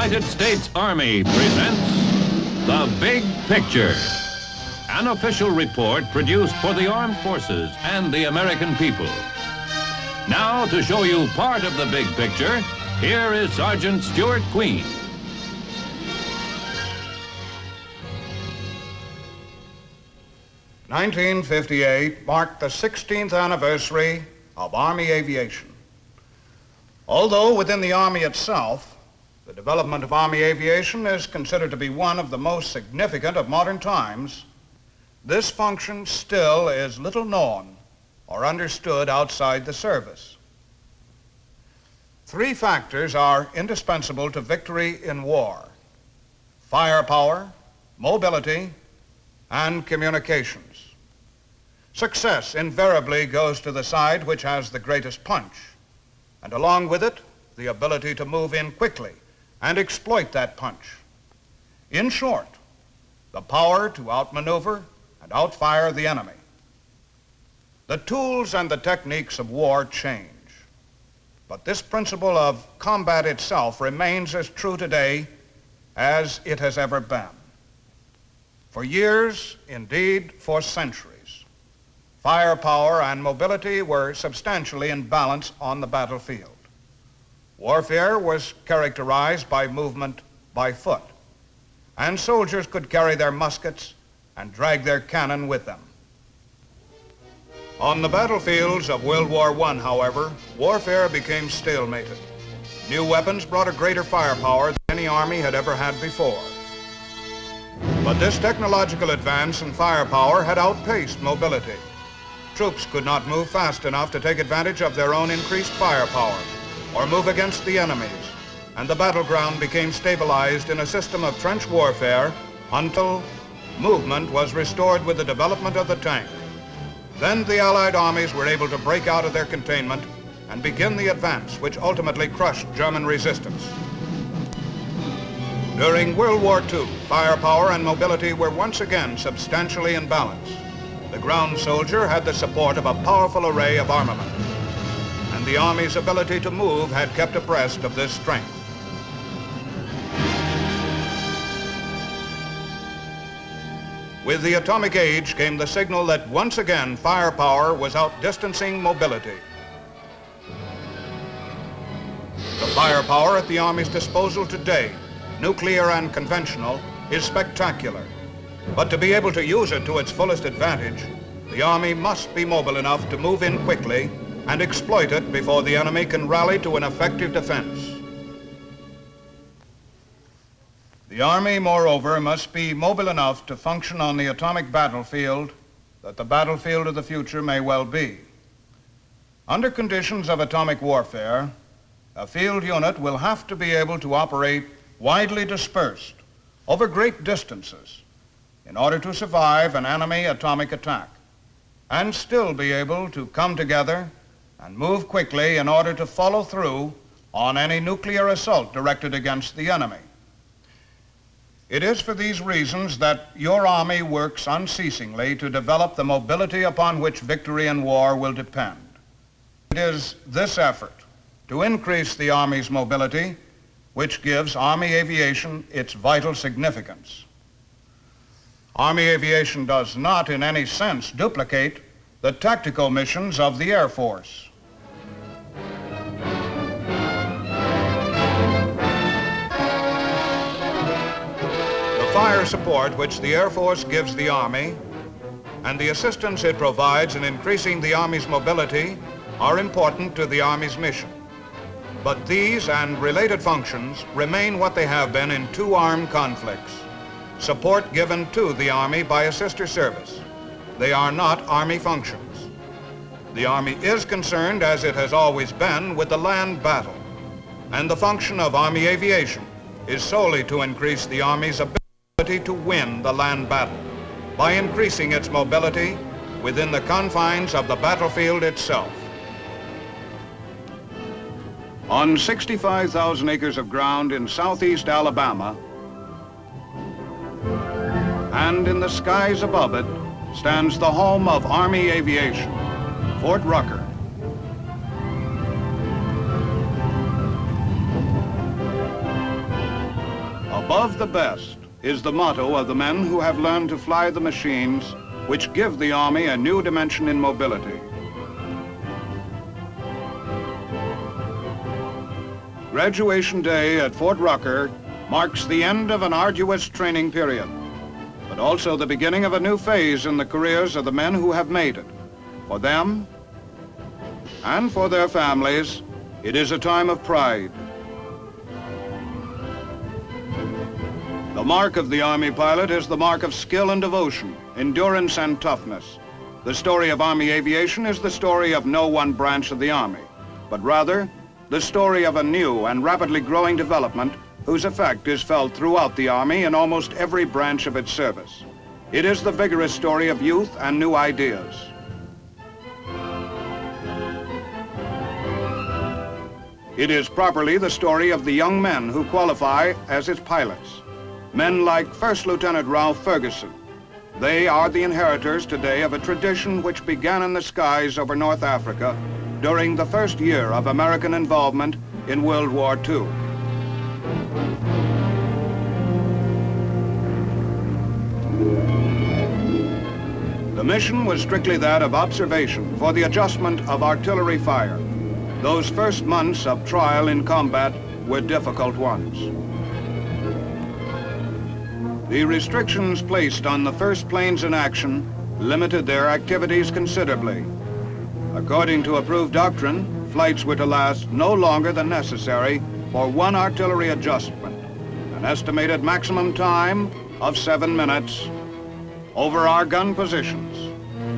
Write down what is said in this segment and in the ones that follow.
United States Army presents The Big Picture, an official report produced for the armed forces and the American people. Now, to show you part of the big picture, here is Sergeant Stuart Queen. "1958 marked the 16th anniversary of Army aviation. Although within the Army itself, the development of Army aviation is considered to be one of the most significant of modern times, this function still is little known or understood outside the service. Three factors are indispensable to victory in war: firepower, mobility, and communications. Success invariably goes to the side which has the greatest punch, and along with it, the ability to move in quickly and exploit that punch. In short, the power to outmaneuver and outfire the enemy. The tools and the techniques of war change, but this principle of combat itself remains as true today as it has ever been. For years, indeed for centuries, firepower and mobility were substantially in balance on the battlefield. Warfare was characterized by movement by foot, and soldiers could carry their muskets and drag their cannon with them. On the battlefields of World War I, however, warfare became stalemated. New weapons brought a greater firepower than any army had ever had before. But this technological advance in firepower had outpaced mobility. Troops could not move fast enough to take advantage of their own increased firepower or move against the enemies, and the battleground became stabilized in a system of trench warfare until movement was restored with the development of the tank. Then the Allied armies were able to break out of their containment and begin the advance, which ultimately crushed German resistance. During World War II, firepower and mobility were once again substantially in balance. The ground soldier had the support of a powerful array of armament, and the Army's ability to move had kept abreast of this strength. With the atomic age came the signal that once again firepower was outdistancing mobility. The firepower at the Army's disposal today, nuclear and conventional, is spectacular. But to be able to use it to its fullest advantage, the Army must be mobile enough to move in quickly and exploit it before the enemy can rally to an effective defense. The Army, moreover, must be mobile enough to function on the atomic battlefield that the battlefield of the future may well be. Under conditions of atomic warfare, a field unit will have to be able to operate widely dispersed over great distances in order to survive an enemy atomic attack, and still be able to come together and move quickly in order to follow through on any nuclear assault directed against the enemy. It is for these reasons that your Army works unceasingly to develop the mobility upon which victory in war will depend. It is this effort to increase the Army's mobility which gives Army aviation its vital significance. Army aviation does not in any sense duplicate the tactical missions of the Air Force. The fire support which the Air Force gives the Army and the assistance it provides in increasing the Army's mobility are important to the Army's mission. But these and related functions remain what they have been in two armed conflicts: support given to the Army by a sister service. They are not Army functions. The Army is concerned, as it has always been, with the land battle, and the function of Army aviation is solely to increase the Army's ability to win the land battle by increasing its mobility within the confines of the battlefield itself. On 65,000 acres of ground in southeast Alabama, and in the skies above it, stands the home of Army aviation, Fort Rucker. Above the best is the motto of the men who have learned to fly the machines which give the Army a new dimension in mobility. Graduation Day at Fort Rucker marks the end of an arduous training period, but also the beginning of a new phase in the careers of the men who have made it. For them and for their families, it is a time of pride. The mark of the Army pilot is the mark of skill and devotion, endurance and toughness. The story of Army aviation is the story of no one branch of the Army, but rather the story of a new and rapidly growing development whose effect is felt throughout the Army in almost every branch of its service. It is the vigorous story of youth and new ideas. It is properly the story of the young men who qualify as its pilots. Men like First Lieutenant Ralph Ferguson. They are the inheritors today of a tradition which began in the skies over North Africa during the first year of American involvement in World War II. The mission was strictly that of observation for the adjustment of artillery fire. Those first months of trial in combat were difficult ones. The restrictions placed on the first planes in action limited their activities considerably. According to approved doctrine, flights were to last no longer than necessary for one artillery adjustment, an estimated maximum time of 7 minutes over our gun positions.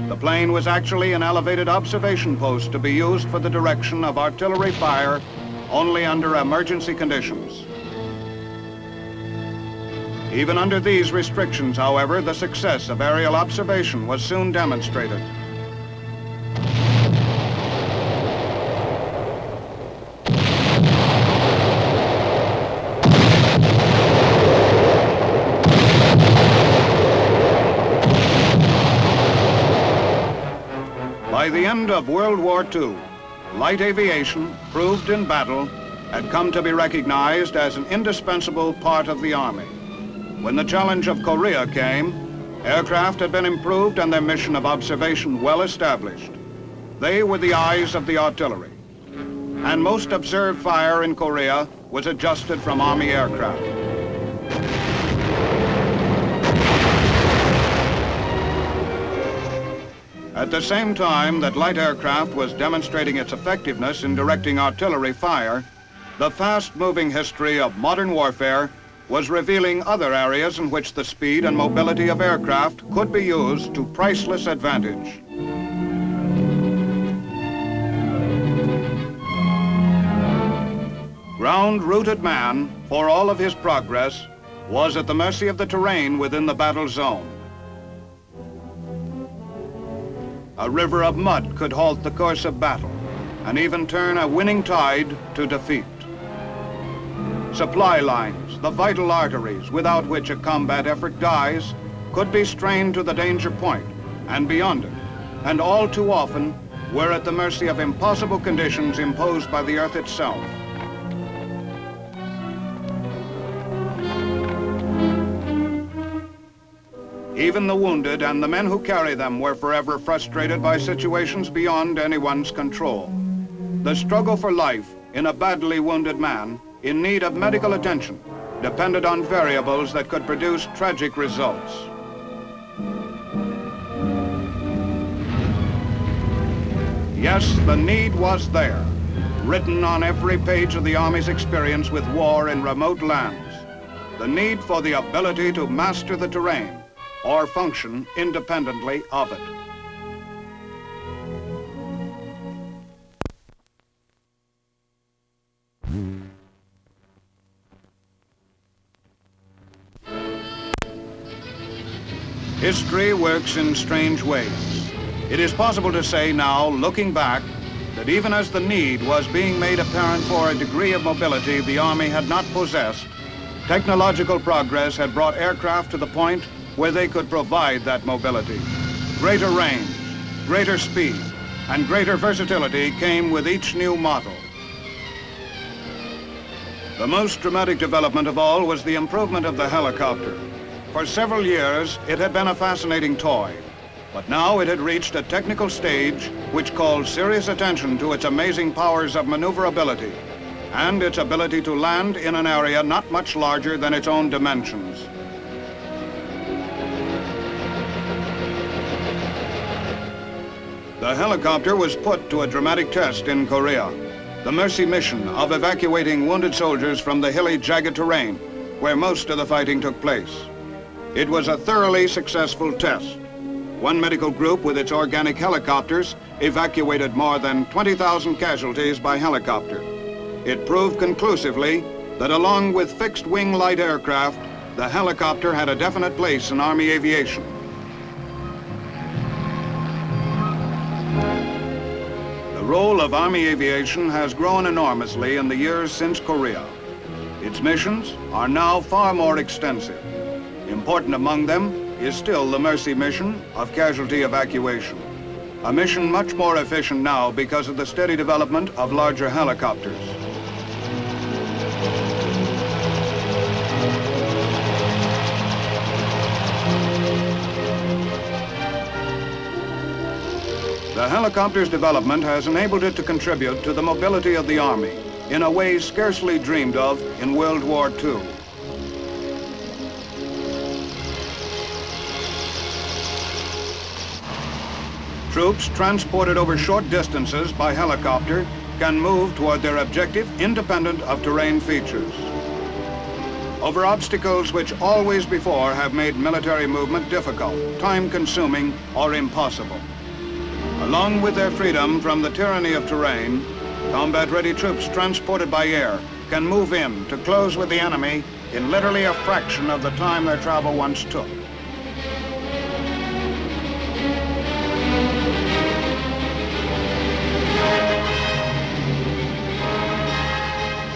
The plane was actually an elevated observation post to be used for the direction of artillery fire only under emergency conditions. Even under these restrictions, however, the success of aerial observation was soon demonstrated. By the end of World War II, light aviation, proved in battle, had come to be recognized as an indispensable part of the Army. When the challenge of Korea came, aircraft had been improved and their mission of observation well established. They were the eyes of the artillery, and most observed fire in Korea was adjusted from Army aircraft. At the same time that light aircraft was demonstrating its effectiveness in directing artillery fire, the fast-moving history of modern warfare was revealing other areas in which the speed and mobility of aircraft could be used to priceless advantage. Ground-rooted man, for all of his progress, was at the mercy of the terrain within the battle zone. A river of mud could halt the course of battle and even turn a winning tide to defeat. Supply lines, the vital arteries without which a combat effort dies, could be strained to the danger point and beyond it, and all too often were at the mercy of impossible conditions imposed by the earth itself. Even the wounded and the men who carry them were forever frustrated by situations beyond anyone's control. The struggle for life in a badly wounded man in need of medical attention depended on variables that could produce tragic results. Yes, the need was there, written on every page of the Army's experience with war in remote lands. The need for the ability to master the terrain or function independently of it. History works in strange ways. It is possible to say now, looking back, that even as the need was being made apparent for a degree of mobility the Army had not possessed, technological progress had brought aircraft to the point where they could provide that mobility. Greater range, greater speed, and greater versatility came with each new model. The most dramatic development of all was the improvement of the helicopter. For several years, it had been a fascinating toy, but now it had reached a technical stage which called serious attention to its amazing powers of maneuverability and its ability to land in an area not much larger than its own dimensions. The helicopter was put to a dramatic test in Korea. The Mercy mission of evacuating wounded soldiers from the hilly, jagged terrain where most of the fighting took place. It was a thoroughly successful test. One medical group with its organic helicopters evacuated more than 20,000 casualties by helicopter. It proved conclusively that along with fixed-wing light aircraft, the helicopter had a definite place in Army aviation. The role of Army aviation has grown enormously in the years since Korea. Its missions are now far more extensive. Important among them is still the Mercy mission of casualty evacuation, a mission much more efficient now because of the steady development of larger helicopters. The helicopter's development has enabled it to contribute to the mobility of the Army in a way scarcely dreamed of in World War II. Troops transported over short distances by helicopter can move toward their objective independent of terrain features. Over obstacles which always before have made military movement difficult, time-consuming, or impossible. Along with their freedom from the tyranny of terrain, combat-ready troops transported by air can move in to close with the enemy in literally a fraction of the time their travel once took.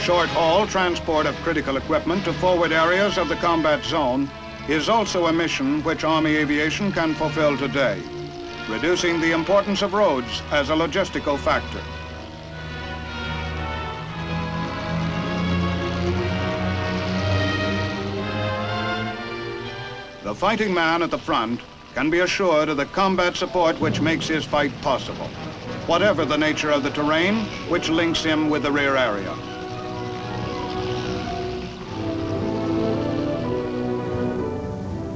Short-haul transport of critical equipment to forward areas of the combat zone is also a mission which Army aviation can fulfill today, reducing the importance of roads as a logistical factor. The fighting man at the front can be assured of the combat support which makes his fight possible, whatever the nature of the terrain which links him with the rear area.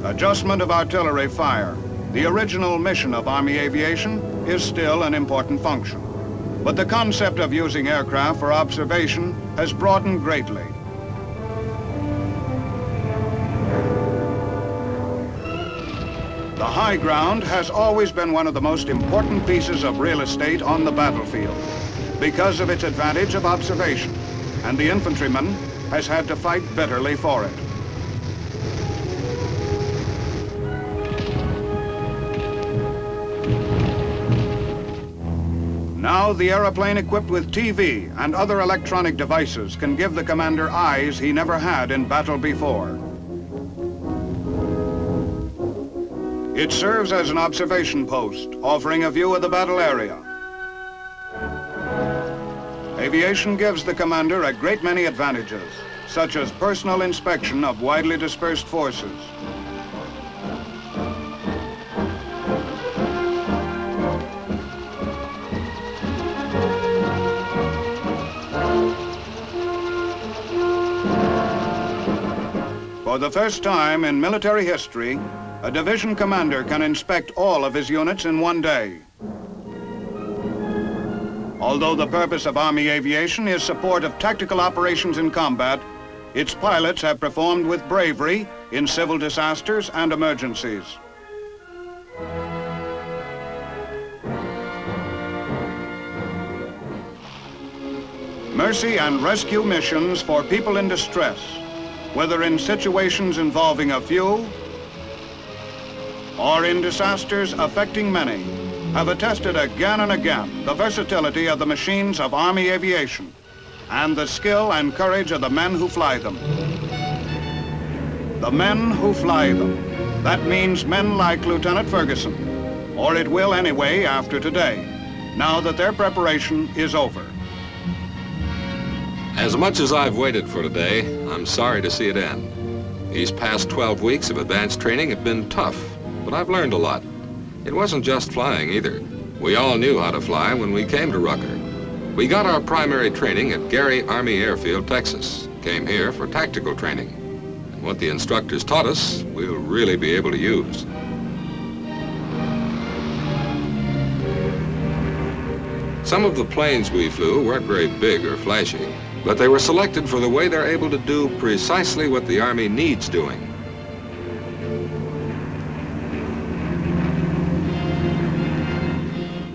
Adjustment of artillery fire, the original mission of Army aviation, is still an important function. But the concept of using aircraft for observation has broadened greatly. The high ground has always been one of the most important pieces of real estate on the battlefield because of its advantage of observation, and the infantryman has had to fight bitterly for it. Now the airplane equipped with TV and other electronic devices can give the commander eyes he never had in battle before. It serves as an observation post, offering a view of the battle area. Aviation gives the commander a great many advantages, such as personal inspection of widely dispersed forces. For the first time in military history, a division commander can inspect all of his units in one day. Although the purpose of Army aviation is support of tactical operations in combat, its pilots have performed with bravery in civil disasters and emergencies. Mercy and rescue missions for people in distress, whether in situations involving a few or in disasters affecting many, have attested again and again the versatility of the machines of Army aviation and the skill and courage of the men who fly them. The men who fly them. That means men like Lieutenant Ferguson, or it will anyway after today, now that their preparation is over. As much as I've waited for today, I'm sorry to see it end. These past 12 weeks of advanced training have been tough, but I've learned a lot. It wasn't just flying either. We all knew how to fly when we came to Rucker. We got our primary training at Gary Army Airfield, Texas. Came here for tactical training. And what the instructors taught us, we'll really be able to use. Some of the planes we flew weren't very big or flashy, but they were selected for the way they're able to do precisely what the Army needs doing.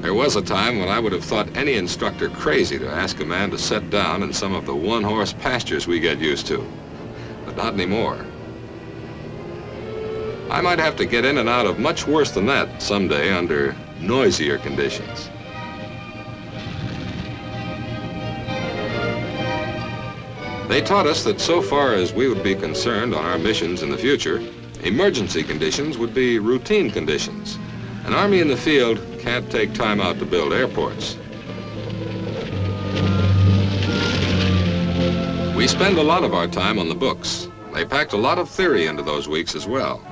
There was a time when I would have thought any instructor crazy to ask a man to set down in some of the one-horse pastures we get used to, but not anymore. I might have to get in and out of much worse than that someday under noisier conditions. They taught us that so far as we would be concerned on our missions in the future, emergency conditions would be routine conditions. An Army in the field can't take time out to build airports. We spend a lot of our time on the books. They packed a lot of theory into those weeks as well.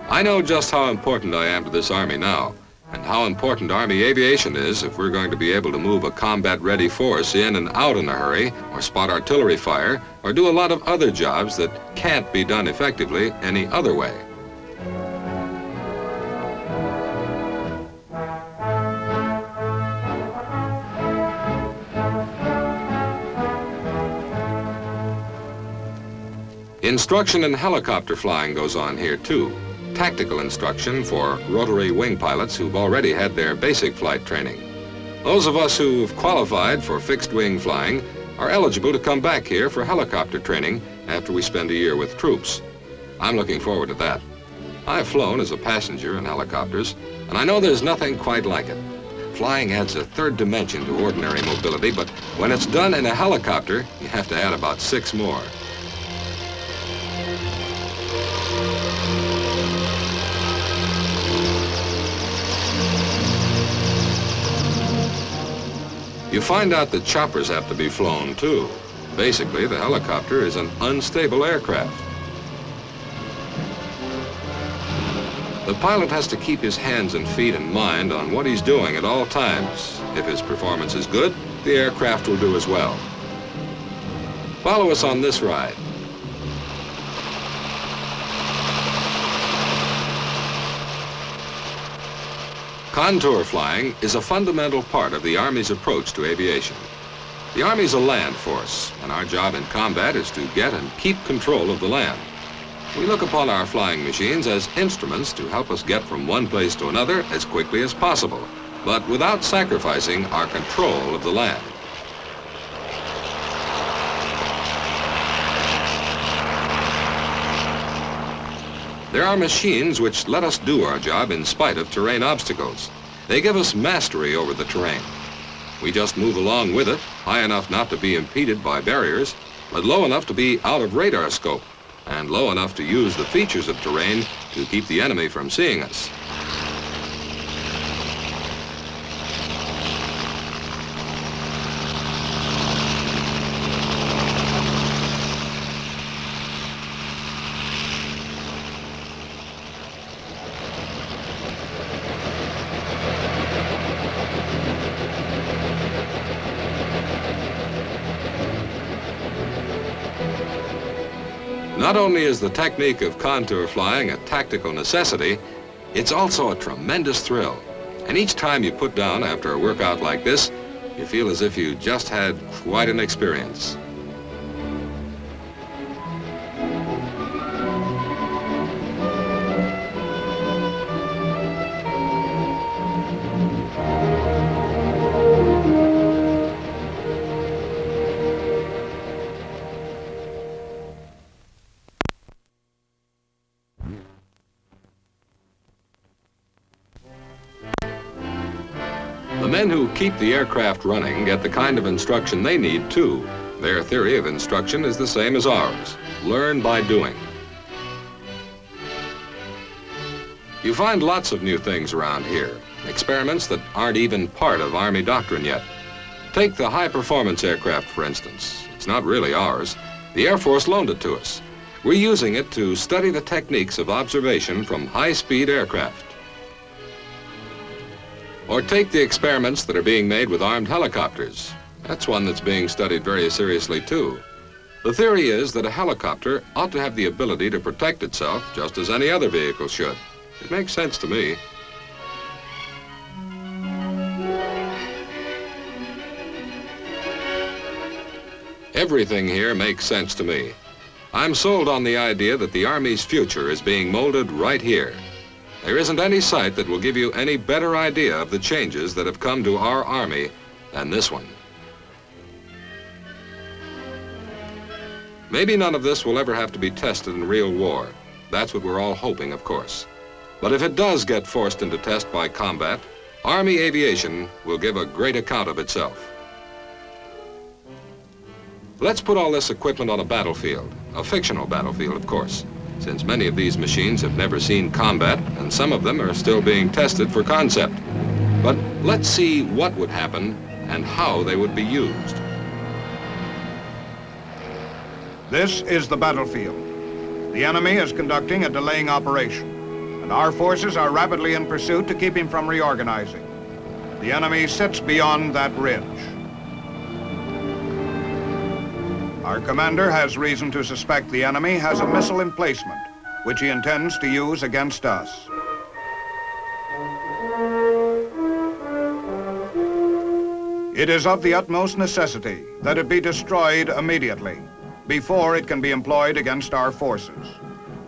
I know just how important I am to this Army now, and how important Army aviation is if we're going to be able to move a combat-ready force in and out in a hurry, or spot artillery fire, or do a lot of other jobs that can't be done effectively any other way. Instruction in helicopter flying goes on here too. Tactical instruction for rotary wing pilots who've already had their basic flight training. Those of us who've qualified for fixed wing flying are eligible to come back here for helicopter training after we spend a year with troops. I'm looking forward to that. I've flown as a passenger in helicopters, and I know there's nothing quite like it. Flying adds a third dimension to ordinary mobility, but when it's done in a helicopter, you have to add about 6 more. You find out that choppers have to be flown too. Basically, the helicopter is an unstable aircraft. The pilot has to keep his hands and feet and mind on what he's doing at all times. If his performance is good, the aircraft will do as well. Follow us on this ride. Contour flying is a fundamental part of the Army's approach to aviation. The Army's a land force, and our job in combat is to get and keep control of the land. We look upon our flying machines as instruments to help us get from one place to another as quickly as possible, but without sacrificing our control of the land. There are machines which let us do our job in spite of terrain obstacles. They give us mastery over the terrain. We just move along with it, high enough not to be impeded by barriers, but low enough to be out of radar scope, and low enough to use the features of terrain to keep the enemy from seeing us. Not only is the technique of contour flying a tactical necessity, it's also a tremendous thrill. And each time you put down after a workout like this, you feel as if you just had quite an experience. The men who keep the aircraft running get the kind of instruction they need too. Their theory of instruction is the same as ours. Learn by doing. You find lots of new things around here. Experiments that aren't even part of Army doctrine yet. Take the high-performance aircraft, for instance. It's not really ours. The Air Force loaned it to us. We're using it to study the techniques of observation from high-speed aircraft. Or take the experiments that are being made with armed helicopters. That's one that's being studied very seriously, too. The theory is that a helicopter ought to have the ability to protect itself just as any other vehicle should. It makes sense to me. Everything here makes sense to me. I'm sold on the idea that the Army's future is being molded right here. There isn't any site that will give you any better idea of the changes that have come to our Army than this one. Maybe none of this will ever have to be tested in real war. That's what we're all hoping, of course. But if it does get forced into test by combat, Army aviation will give a great account of itself. Let's put all this equipment on a battlefield, a fictional battlefield, of course, since many of these machines have never seen combat and some of them are still being tested for concept. But let's see what would happen and how they would be used. This is the battlefield. The enemy is conducting a delaying operation, and our forces are rapidly in pursuit to keep him from reorganizing. The enemy sits beyond that ridge. Our commander has reason to suspect the enemy has a missile emplacement, which he intends to use against us. It is of the utmost necessity that it be destroyed immediately, before it can be employed against our forces.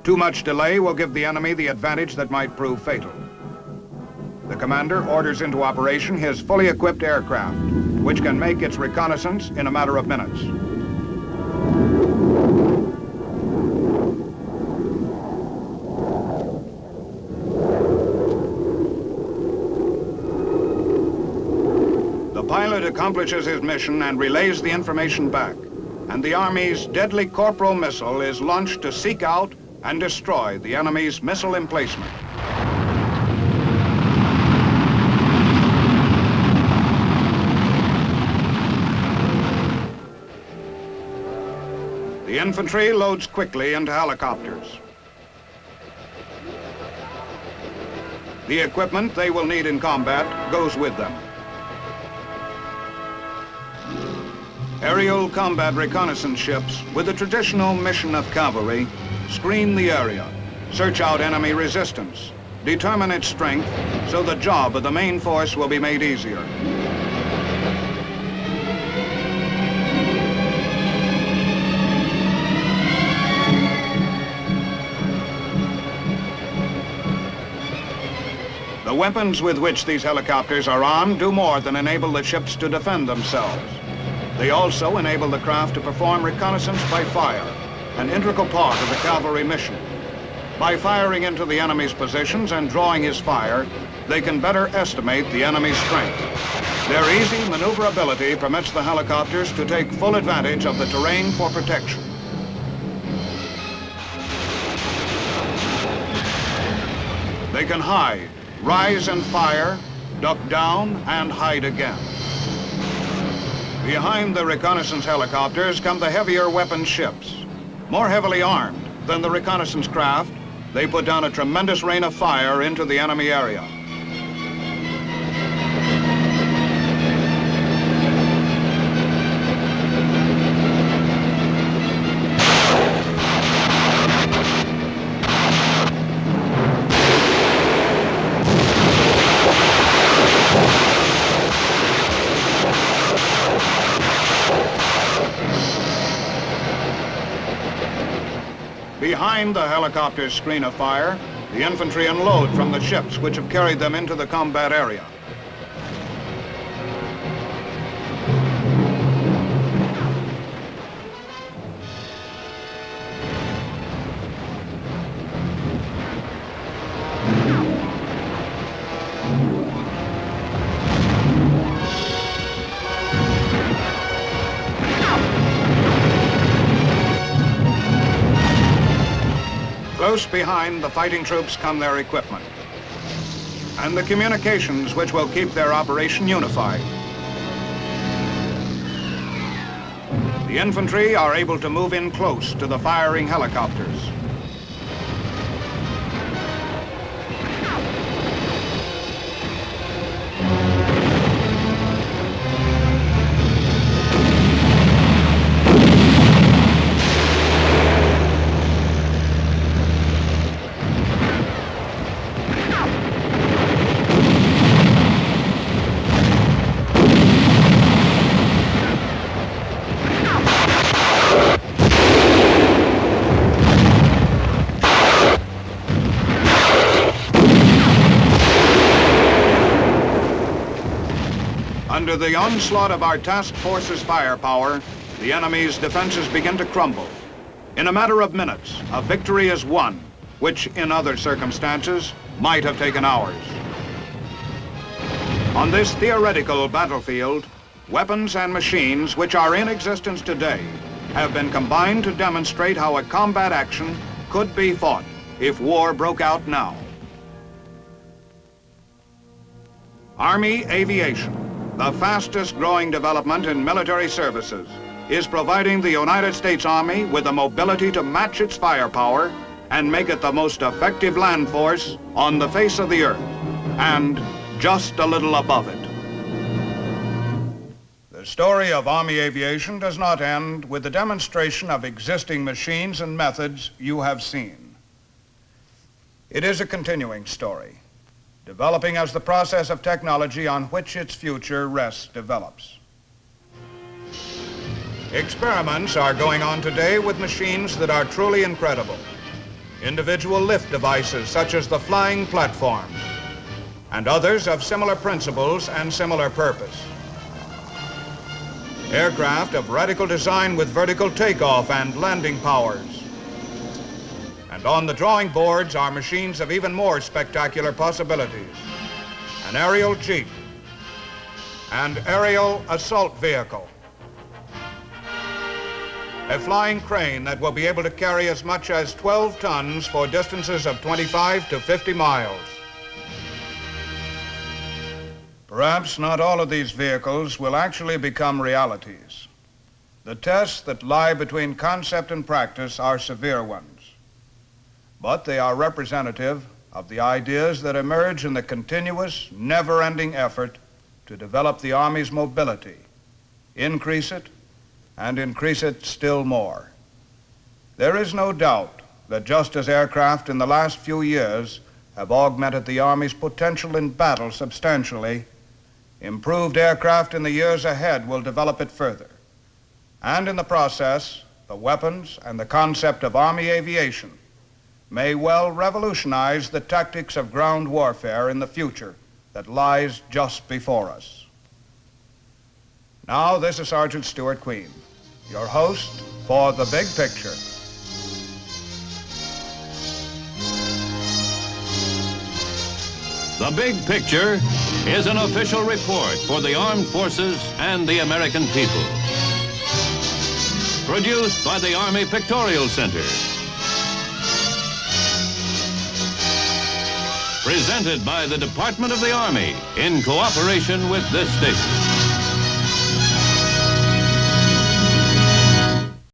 Too much delay will give the enemy the advantage that might prove fatal. The commander orders into operation his fully equipped aircraft, which can make its reconnaissance in a matter of minutes. The pilot accomplishes his mission and relays the information back, and the Army's deadly Corporal missile is launched to seek out and destroy the enemy's missile emplacement. The infantry loads quickly into helicopters. The equipment they will need in combat goes with them. Aerial combat reconnaissance ships with the traditional mission of cavalry screen the area, search out enemy resistance, determine its strength so the job of the main force will be made easier. The weapons with which these helicopters are armed do more than enable the ships to defend themselves. They also enable the craft to perform reconnaissance by fire, an integral part of the cavalry mission. By firing into the enemy's positions and drawing his fire, they can better estimate the enemy's strength. Their easy maneuverability permits the helicopters to take full advantage of the terrain for protection. They can hide, rise and fire, duck down, and hide again. Behind the reconnaissance helicopters come the heavier weapon ships. More heavily armed than the reconnaissance craft, they put down a tremendous rain of fire into the enemy area. Behind the helicopter's screen of fire, the infantry unload from the ships which have carried them into the combat area. Close behind the fighting troops come their equipment and the communications which will keep their operation unified. The infantry are able to move in close to the firing helicopters. Under the onslaught of our task force's firepower, the enemy's defenses begin to crumble. In a matter of minutes, a victory is won, which in other circumstances might have taken hours. On this theoretical battlefield, weapons and machines which are in existence today have been combined to demonstrate how a combat action could be fought if war broke out now. Army aviation, the fastest growing development in military services, is providing the United States Army with the mobility to match its firepower and make it the most effective land force on the face of the earth, and just a little above it. The story of Army aviation does not end with the demonstration of existing machines and methods you have seen. It is a continuing story, developing as the process of technology on which its future rests develops. Experiments are going on today with machines that are truly incredible. Individual lift devices such as the flying platform, and others of similar principles and similar purpose. Aircraft of radical design with vertical takeoff and landing powers. And on the drawing boards are machines of even more spectacular possibilities. An aerial jeep, and aerial assault vehicle. A flying crane that will be able to carry as much as 12 tons for distances of 25 to 50 miles. Perhaps not all of these vehicles will actually become realities. The tests that lie between concept and practice are severe ones, but they are representative of the ideas that emerge in the continuous, never-ending effort to develop the Army's mobility, increase it, and increase it still more. There is no doubt that just as aircraft in the last few years have augmented the Army's potential in battle substantially, improved aircraft in the years ahead will develop it further. And in the process, the weapons and the concept of Army aviation may well revolutionize the tactics of ground warfare in the future that lies just before us. Now, this is Sergeant Stuart Queen, your host for The Big Picture. The Big Picture is an official report for the armed forces and the American people. Produced by the Army Pictorial Center. Presented by the Department of the Army in cooperation with this station.